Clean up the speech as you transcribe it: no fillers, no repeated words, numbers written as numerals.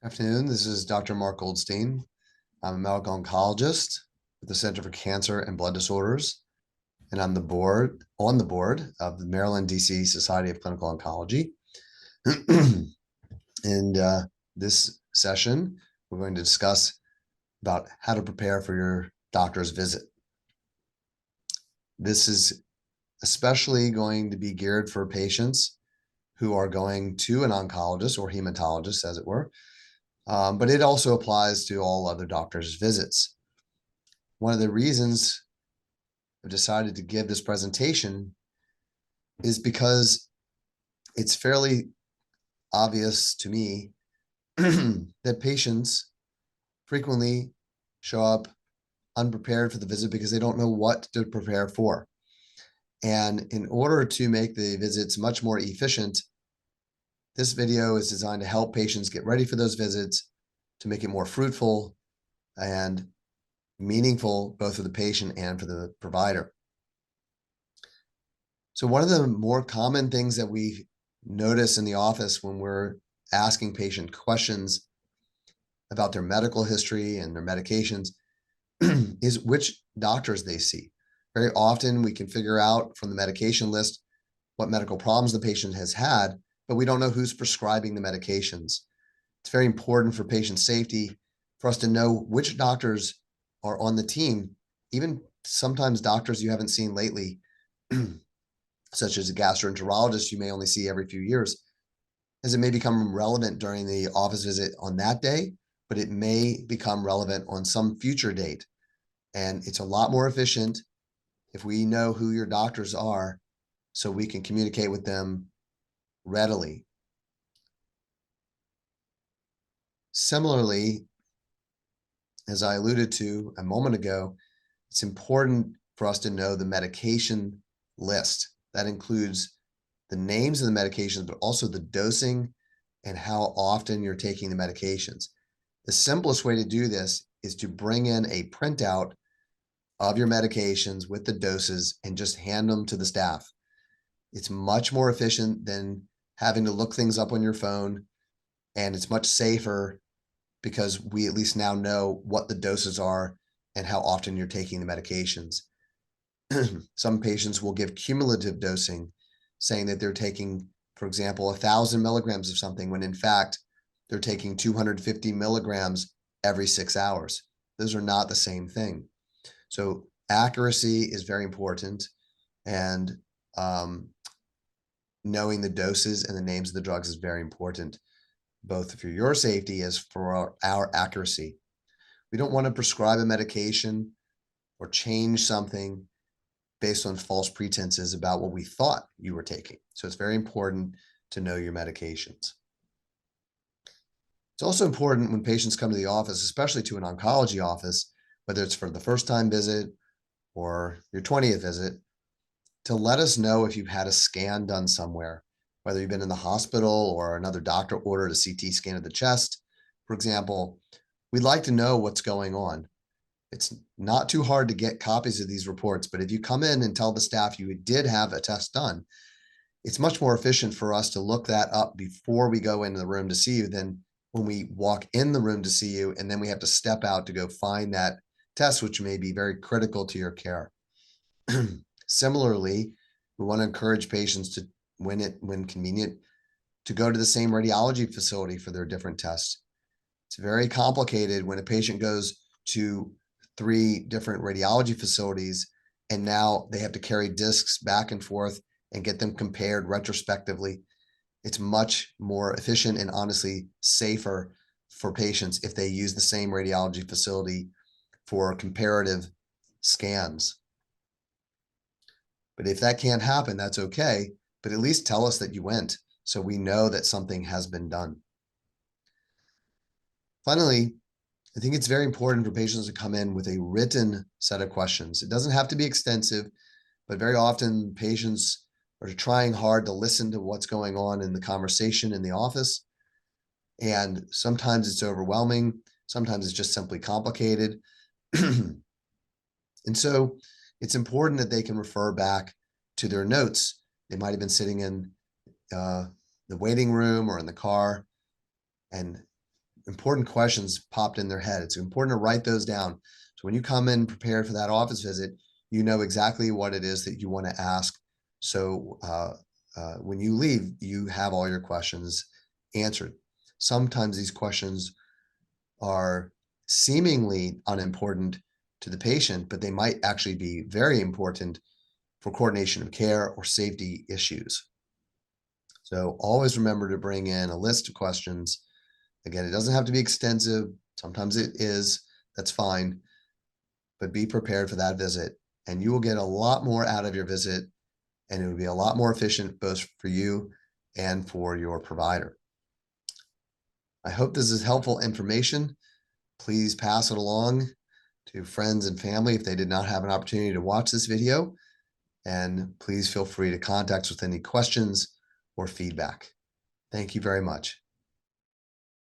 Afternoon. This is Dr. Mark Goldstein. I'm a medical oncologist with the Center for Cancer and Blood Disorders, and I'm on the board of the Maryland, D.C. Society of Clinical Oncology. And this session, we're going to discuss about how to prepare for your doctor's visit. This is especially going to be geared for patients who are going to an oncologist or hematologist, as it were, but it also applies to all other doctors' visits. One of the reasons I've decided to give this presentation is because it's fairly obvious to me that patients frequently show up unprepared for the visit because they don't know what to prepare for. And in order to make the visits much more efficient, this video is designed to help patients get ready for those visits, to make it more fruitful and meaningful, both for the patient and for the provider. So one of the more common things that we notice in the office when we're asking patient questions about their medical history and their medications is which doctors they see. Very often we can figure out from the medication list what medical problems the patient has had, but we don't know who's prescribing the medications. It's very important for patient safety for us to know which doctors are on the team, even sometimes doctors you haven't seen lately, such as a gastroenterologist you may only see every few years, as it may become relevant during the office visit on that day, but it may become relevant on some future date. And it's a lot more efficient if we know who your doctors are so we can communicate with them readily. Similarly, as I alluded to a moment ago, it's important for us to know the medication list. That includes the names of the medications, but also the dosing and how often you're taking the medications. The simplest way to do this is to bring in a printout of your medications with the doses and just hand them to the staff. It's much more efficient than having to look things up on your phone, and it's much safer because we at least now know what the doses are and how often you're taking the medications. Some patients will give cumulative dosing, saying that they're taking, for example, 1,000 milligrams of something, when in fact, they're taking 250 milligrams every 6 hours. Those are not the same thing. So accuracy is very important, and knowing the doses and the names of the drugs is very important, both for your safety as for our accuracy. We don't want to prescribe a medication or change something based on false pretenses about what we thought you were taking. So it's very important to know your medications. It's also important when patients come to the office, especially to an oncology office, whether it's for the first time visit or your 20th visit, to let us know if you've had a scan done somewhere, whether you've been in the hospital or another doctor ordered a CT scan of the chest, for example. We'd like to know what's going on. It's not too hard to get copies of these reports, but if you come in and tell the staff you did have a test done, it's much more efficient for us to look that up before we go into the room to see you than when we walk in the room to see you, and then we have to step out to go find that test, which may be very critical to your care. Similarly, we want to encourage patients to, when convenient, to go to the same radiology facility for their different tests. It's very complicated when a patient goes to 3 different radiology facilities and now they have to carry discs back and forth and get them compared retrospectively. It's much more efficient and honestly safer for patients if they use the same radiology facility for comparative scans. But if that can't happen, that's okay. But at least tell us that you went so we know that something has been done. Finally, I think it's very important for patients to come in with a written set of questions. It doesn't have to be extensive, but very often patients are trying hard to listen to what's going on in the conversation in the office. And sometimes it's overwhelming. Sometimes it's just simply complicated. And so it's important that they can refer back to their notes. They might have been sitting in the waiting room or in the car, and important questions popped in their head. It's important to write those down. So when you come in prepared for that office visit, you know exactly what it is that you want to ask. So when you leave, you have all your questions answered. Sometimes these questions are seemingly unimportant to the patient, but they might actually be very important for coordination of care or safety issues. So always remember to bring in a list of questions. Again, it doesn't have to be extensive. Sometimes it is, that's fine, but be prepared for that visit and you will get a lot more out of your visit and it will be a lot more efficient both for you and for your provider. I hope this is helpful information. Please pass it along to friends and family if they did not have an opportunity to watch this video. And please feel free to contact us with any questions or feedback. Thank you very much.